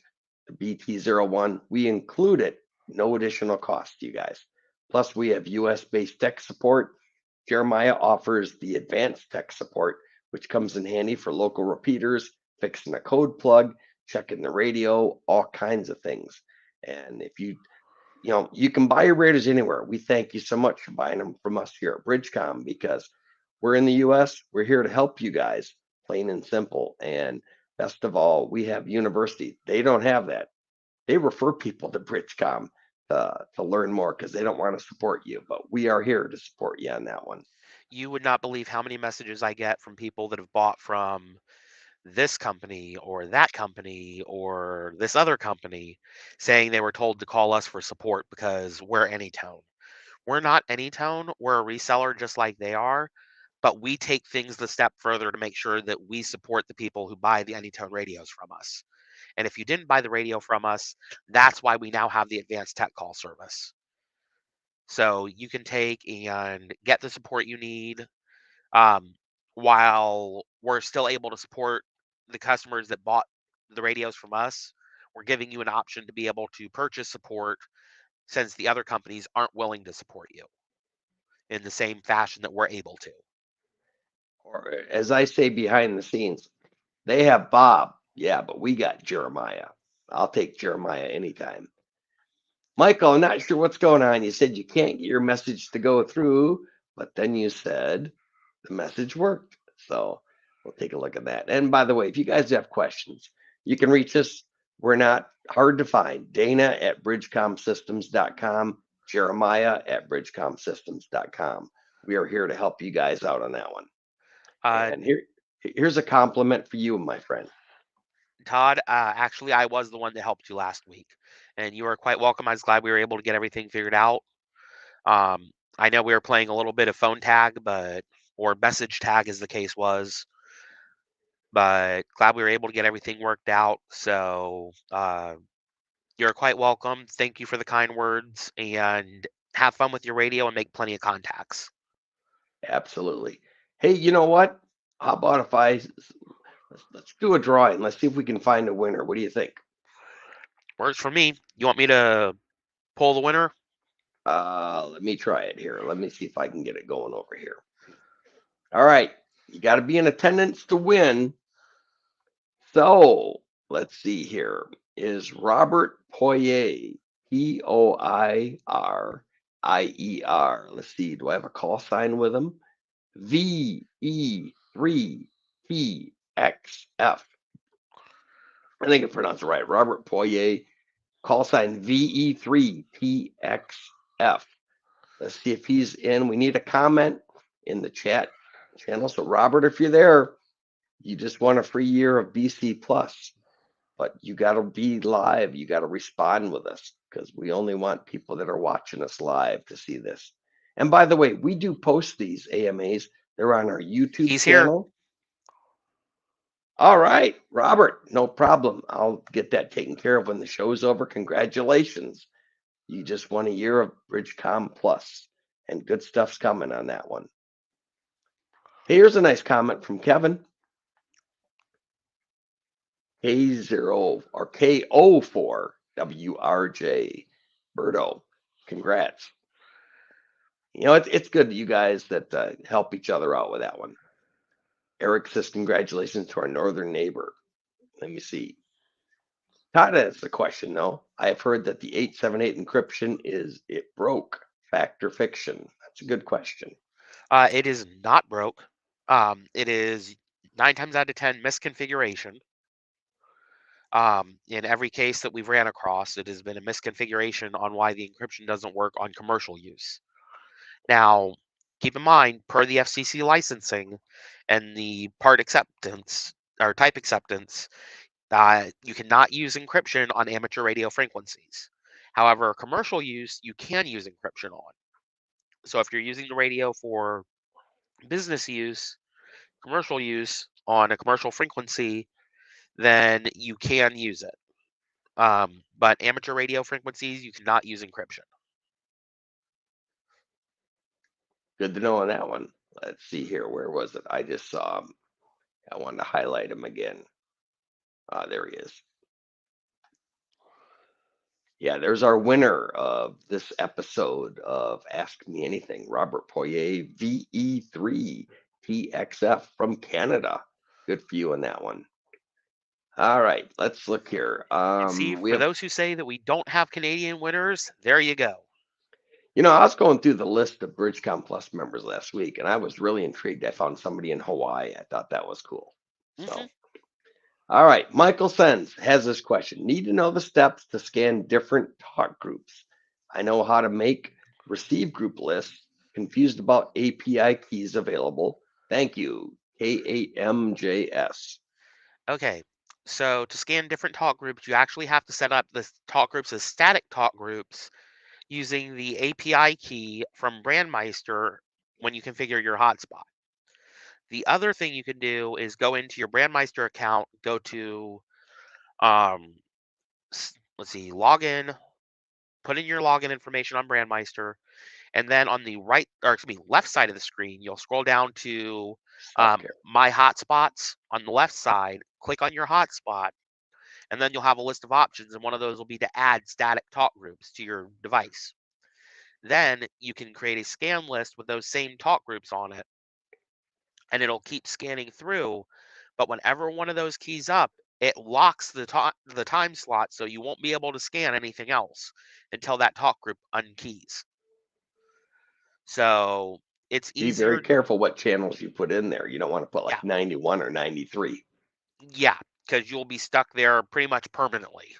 the BT01. We include it, no additional cost to you guys. Plus, we have US based tech support. Jeremiah offers the advanced tech support, which comes in handy for local repeaters, fixing a code plug, checking the radio, all kinds of things. And if you can buy your radios anywhere. We thank you so much for buying them from us here at Bridgecom because we're in the US. We're here to help you guys, plain and simple. And best of all, we have university. They don't have that. They refer people to Bridgecom to learn more because they don't want to support you. But we are here to support you on that one. You would not believe how many messages I get from people that have bought from this company or that company or this other company saying they were told to call us for support because we're Anytone. We're not Anytone. We're a reseller just like they are, but we take things the step further to make sure that we support the people who buy the Anytone radios from us. And if you didn't buy the radio from us, that's why we now have the advanced tech call service. So you can take and get the support you need um, while we're still able to support the customers that bought the radios from us. We're giving you an option to be able to purchase support since the other companies aren't willing to support you in the same fashion that we're able to. Or as I say behind the scenes, they have Bob. Yeah, but we got Jeremiah. I'll take Jeremiah anytime. Michael, I'm not sure what's going on. You said you can't get your message to go through, but then you said the message worked. So we'll take a look at that. And by the way, if you guys have questions, you can reach us. We're not hard to find. Dana at bridgecomsystems.com, Jeremiah at bridgecomsystems.com. We are here to help you guys out on that one. Uh, And here's a compliment for you, my friend. Todd, actually, I was the one that helped you last week, and you are quite welcome. I was glad we were able to get everything figured out. I know we were playing a little bit of phone tag, or message tag, as the case was, but glad we were able to get everything worked out. So you're quite welcome. Thank you for the kind words, and have fun with your radio and make plenty of contacts. Absolutely. Hey, you know what? How about if let's do a drawing. Let's see if we can find a winner. What do you think? Works for me. You want me to pull the winner? Let me try it here. Let me see if I can get it going over here. All right. You got to be in attendance to win. So let's see here. Is Robert Poirier, Poirier? Let's see. Do I have a call sign with him? VE3TXF. I think I pronounced it right. Robert Poirier, call sign VE3TXF. Let's see if he's in. We need a comment in the chat channel. So, Robert, if you're there, you just want a free year of BC Plus, but you got to be live. You got to respond with us because we only want people that are watching us live to see this. And by the way, we do post these AMAs. They're on our YouTube He's here. channel. All right, Robert, no problem. I'll get that taken care of when the show's over. Congratulations. You just won a year of Bridgecom Plus, and good stuff's coming on that one. Here's a nice comment from Kevin. K0 or KO4WRJ. Berto, congrats. It's good that you guys that help each other out with that one. Eric says congratulations to our northern neighbor. Let me see. Todd has a question though. I have heard that the 878 encryption it broke. Fact or fiction? That's a good question. It is not broke. It is 9 times out of 10 misconfiguration. In every case that we've ran across, it has been a misconfiguration on why the encryption doesn't work on commercial use. Now, keep in mind, per the FCC licensing and the part acceptance or type acceptance, you cannot use encryption on amateur radio frequencies. However, commercial use, you can use encryption on. So if you're using the radio for business use, commercial use on a commercial frequency, then you can use it. But amateur radio frequencies, you cannot use encryption. Good to know on that one. Let's see here. Where was it? I just saw him. I wanted to highlight him again. There he is. Yeah, there's our winner of this episode of Ask Me Anything, Robert Poirier, VE3 TXF from Canada. Good for you on that one. All right, let's look here. And see, We for have, those who say that we don't have Canadian winners, there you go. I was going through the list of BridgeCom Plus members last week, and I was really intrigued. I found somebody in Hawaii. I thought that was cool. Hmm. So, all right, Michael Sens has this question. Need to know the steps to scan different talk groups. I know how to make receive group lists. Confused about API keys available. Thank you. K8MJS. Okay, so to scan different talk groups, you actually have to set up the talk groups as static talk groups using the API key from Brandmeister when you configure your hotspot. The other thing you can do is go into your Brandmeister account, go to, let's see, login, put in your login information on Brandmeister, and then on the right, or excuse me, left side of the screen, you'll scroll down to Self-care. My Hotspots on the left side, click on your hotspot, and then you'll have a list of options, and one of those will be to add static talk groups to your device. Then you can create a scan list with those same talk groups on it, and it'll keep scanning through. But whenever one of those keys up, it locks the time slot, so you won't be able to scan anything else until that talk group unkeys. So it's Be very easier. careful what channels you put in there. You don't want to put Yeah, like 91 or 93. yeah, because you'll be stuck there pretty much permanently.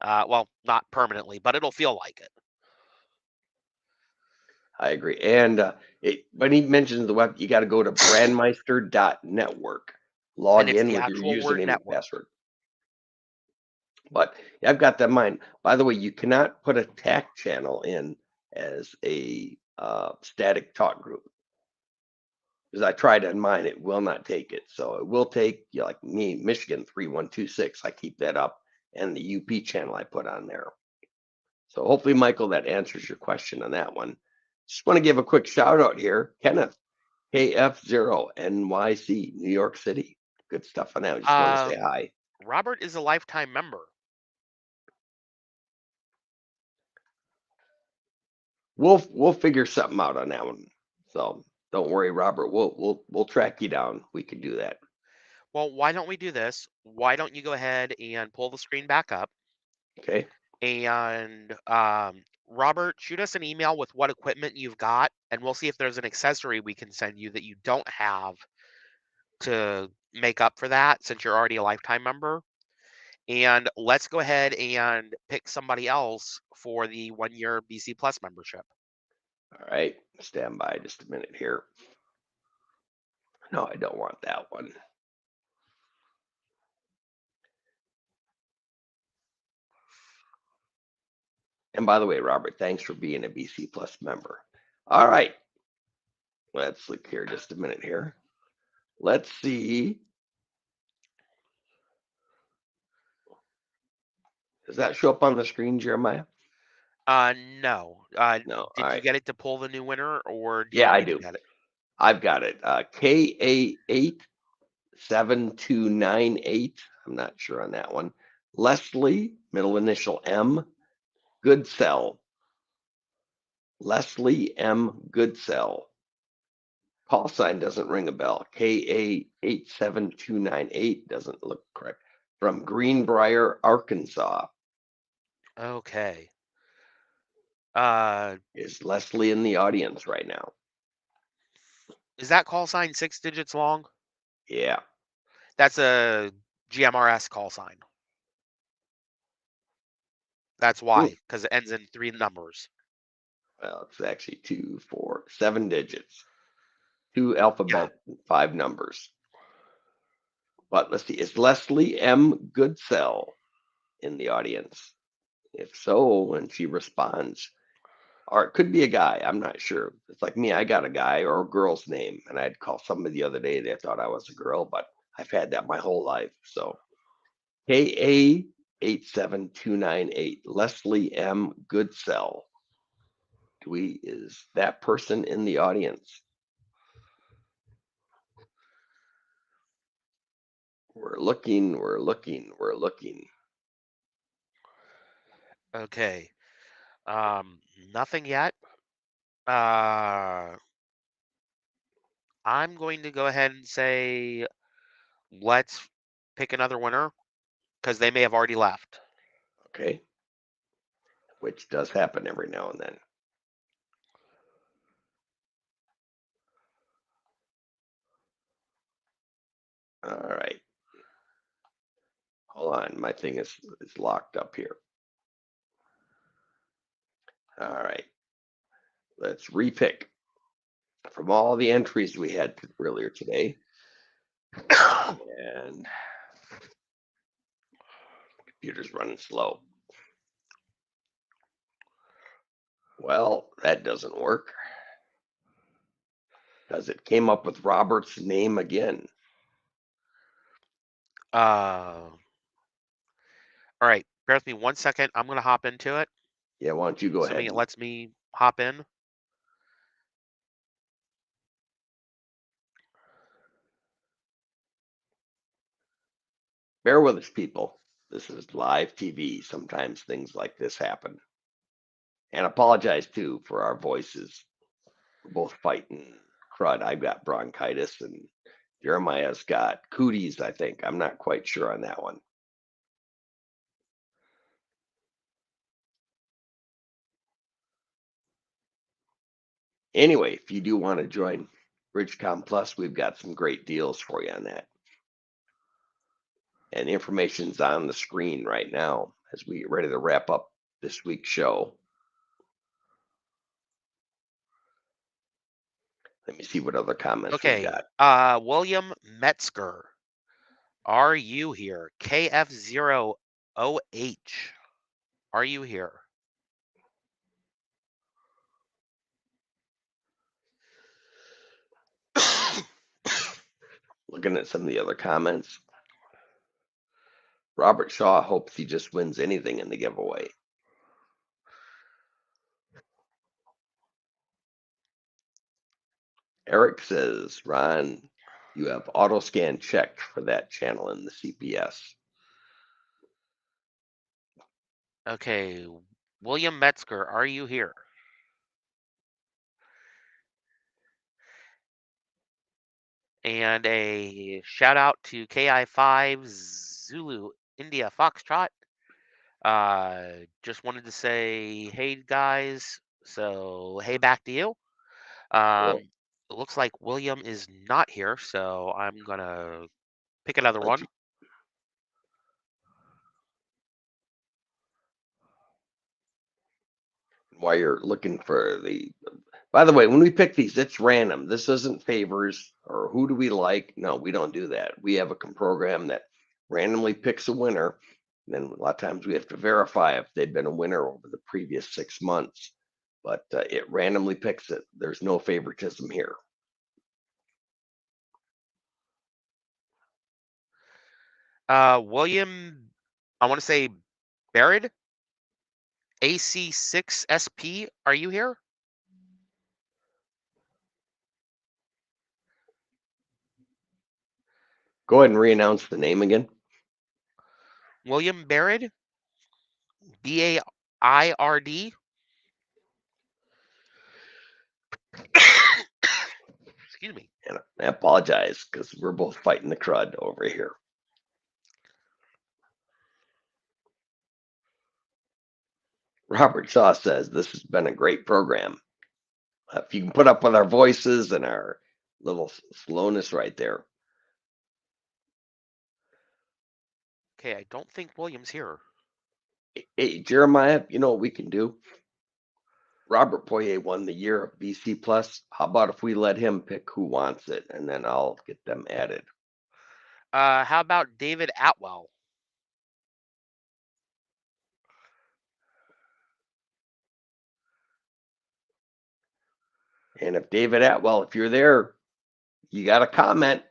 Well, not permanently, but it'll feel like it. I agree. And when he mentions the web, you got to go to brandmeister.network. And Log it's in the with your actual word username and network. password. But yeah, I've got that in mind. By the way, you cannot put a TAC channel in as a static talk group. Because I tried on mine, it will not take it. So it will take, like me, Michigan 3126. I keep that up, and the UP channel I put on there. So hopefully, Michael, that answers your question on that one. Just want to give a quick shout out here. Kenneth, KF0NYC, New York City. Good stuff on that. Just want to say Um, hi. Robert is a lifetime member. We'll figure something out on that one. So don't worry, Robert. We'll track you down. We can do that. Well, why don't we do this? Why don't you go ahead and pull the screen back up? Okay. And Robert, shoot us an email with what equipment you've got, and we'll see if there's an accessory we can send you that you don't have to make up for that since you're already a lifetime member. And let's go ahead and pick somebody else for the 1 year BC Plus membership. All right. Stand by just a minute here. No, I don't want that one. And by the way, Robert, thanks for being a BC Plus member. All right. Let's look here just a minute here. Let's see. Does that show up on the screen, Jeremiah? No. No. All Did you right. get it to pull the new winner, or do you Yeah, want I me to do. get it? I've got it. KA87298. I'm not sure on that one. Leslie, middle initial M, Goodsell. Leslie M. Goodsell. Call sign doesn't ring a bell. KA87298 doesn't look correct. From Greenbrier, Arkansas. Okay. Uh, Is Leslie in the audience right now? is that call sign 6 digits long? Yeah. That's a GMRS call sign. That's Hmm. why, because it ends in 3 numbers. Well, it's actually 2, 4, 7 digits. 2 Yeah. alphabet, 5 numbers. But let's see, is Leslie M. Goodsell in the audience? If so, when she responds, or it could be a guy, I'm not sure. It's like me, I got a guy or a girl's name, and I'd call somebody the other day that thought I was a girl, but I've had that my whole life. So 87298. Leslie M. Goodsell. Is that person in the audience? We're looking. Okay. Nothing yet. I'm going to go ahead and say let's pick another winner because they may have already left. Okay. Which does happen every now and then. All right. Hold on. My thing is locked up here. All right. Let's repick from all the entries we had earlier today. And computer's running slow. Well, that doesn't work because it came up with Robert's name again. All right. Bear with me 1 second. I'm going to hop into it. Yeah, why don't you go ahead? Assuming it lets me hop in. Bear with us, people. This is live TV. Sometimes things like this happen. And apologize too for our voices. We're both fighting crud. I've got bronchitis and Jeremiah's got cooties, I think. I'm not quite sure on that one. Anyway, if you do want to join Bridgecom Plus, we've got some great deals for you on that. And the information's on the screen right now as we get ready to wrap up this week's show. Let me see what other comments we've Okay. got. William Metzger. Are you here? KF0OH. Are you here? Looking at some of the other comments. Robert Shaw hopes he just wins anything in the giveaway. Eric says, Ron, you have auto scan checked for that channel in the CPS. Okay. William Metzger, are you here? And a shout out to KI5 Zulu India Foxtrot. Just wanted to say, hey guys. So, hey, back to you. Cool. It looks like William is not here, so I'm gonna pick another one. While you're looking for by the way, when we pick these, it's random. This isn't favors or who do we like. No, we don't do that. We have a program that randomly picks a winner. And then a lot of times we have to verify if they've been a winner over the previous 6 months. But it randomly picks it. There's no favoritism here. William, I want to say Barrett, AC6SP. Are you here? Go ahead and re-announce the name again. William Barrett, BAIRD. Excuse me. And I apologize because we're both fighting the crud over here. Robert Shaw says this has been a great program. If you can put up with our voices and our little slowness right there. Okay, I don't think William's here. Hey, Jeremiah, you know what we can do? Robert Poirier won the year of BC Plus. How about if we let him pick who wants it, and then I'll get them added? How about David Atwell? And if David Atwell, if you're there, you got a comment,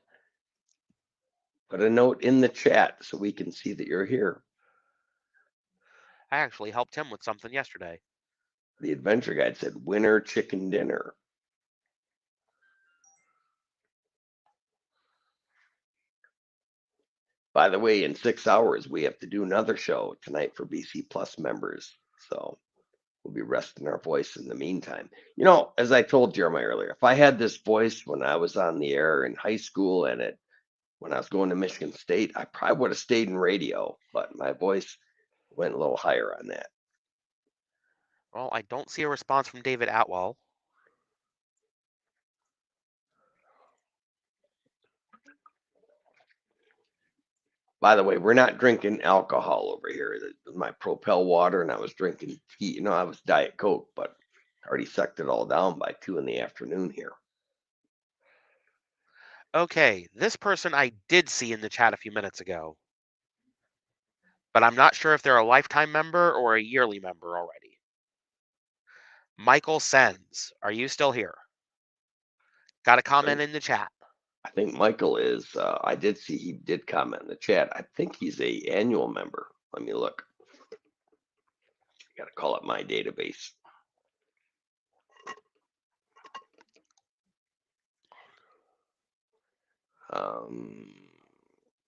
put a note in the chat so we can see that you're here. I actually helped him with something yesterday. The adventure guide said winter chicken dinner. By the way, in 6 hours, we have to do another show tonight for BC Plus members. So we'll be resting our voice in the meantime. As I told Jeremiah earlier, if I had this voice when I was on the air in high school and when I was going to Michigan State, I probably would have stayed in radio, but my voice went a little higher on that. Well, I don't see a response from David Atwell. By the way, we're not drinking alcohol over here. My Propel water, and I was drinking tea. I was Diet Coke, but I already sucked it all down by 2 in the afternoon here. Okay, this person I did see in the chat a few minutes ago, but I'm not sure if they're a lifetime member or a yearly member already. Michael Sens, are you still here? Got a comment in the chat. I think Michael is. I did see he did comment in the chat. I think he's a annual member. Let me look. Got to call up my database.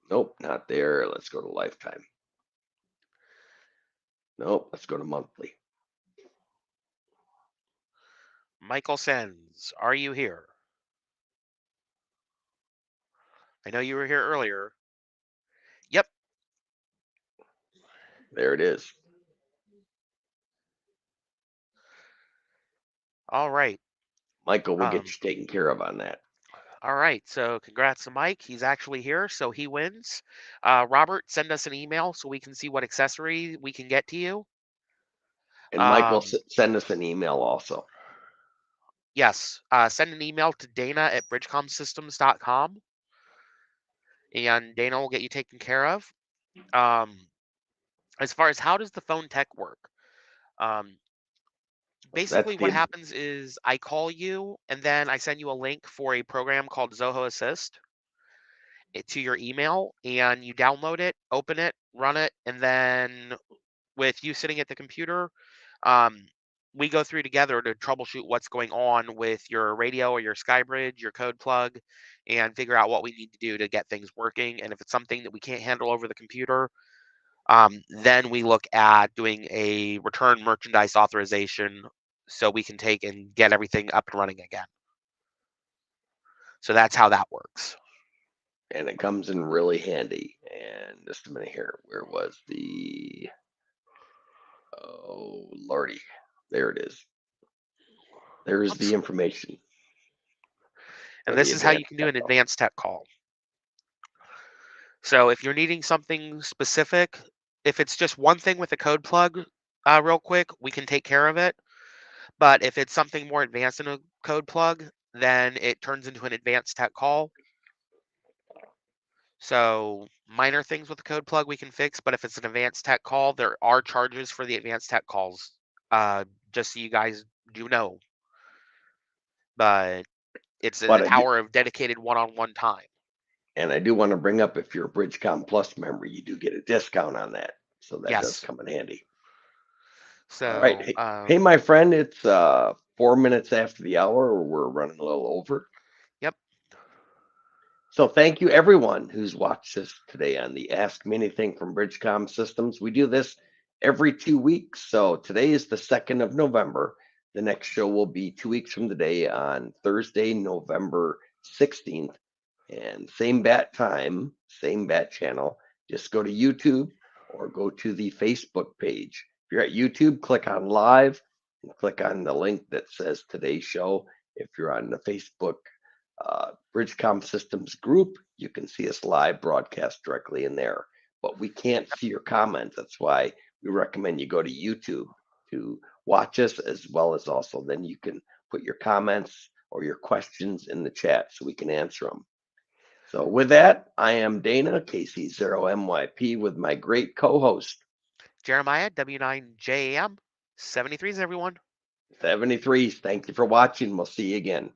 Nope, not there. Let's go to lifetime. Nope, let's go to monthly. Michael Sens, are you here? I know you were here earlier. Yep. There it is. All right. Michael will get you taken care of on that. All right. So congrats to Mike. He's actually here, so he wins. Robert, send us an email so we can see what accessory we can get to you. And Michael, send us an email also. Yes. Send an email to dana@bridgecomsystems.com, and Dana will get you taken care of. As far as how does the phone tech work? Basically, what happens is I call you, and then I send you a link for a program called Zoho Assist to your email, and you download it, open it, run it, and then with you sitting at the computer, we go through together to troubleshoot what's going on with your radio or your SkyBridge, your code plug, and figure out what we need to do to get things working. And if it's something that we can't handle over the computer, then we look at doing a return merchandise authorization so we can take and get everything up and running again. So that's how that works. And it comes in really handy. And just a minute here. Where was the... Oh, Lordy. There it is. There's the information. And this is how you can do an advanced tech call. So if you're needing something specific, if it's just one thing with a code plug, real quick, we can take care of it. But if it's something more advanced in a code plug, then it turns into an advanced tech call. So minor things with the code plug we can fix, but if it's an advanced tech call, there are charges for the advanced tech calls, just so you guys do know. But it's an hour of dedicated one-on-one time. And I do want to bring up, if you're a Bridgecom Plus member, you do get a discount on that. So that does come in handy. So, all right. Hey, my friend, it's 4 minutes after the hour. We're running a little over. Yep. So thank you, everyone who's watched us today on the Ask Me Anything from Bridgecom Systems. We do this every 2 weeks. So today is the 2nd of November. The next show will be 2 weeks from today on Thursday, November 16th. And same bat time, same bat channel. Just go to YouTube or go to the Facebook page. If you're at YouTube, click on live and click on the link that says today's show. If you're on the Facebook Bridgecom Systems group, you can see us live broadcast directly in there. But we can't see your comments. That's why we recommend you go to YouTube to watch us, as well as also then you can put your comments or your questions in the chat so we can answer them. So with that, I am Dana, KC0MYP, with my great co-host, Jeremiah, W9JAM, 73s, everyone. 73s. Thank you for watching. We'll see you again.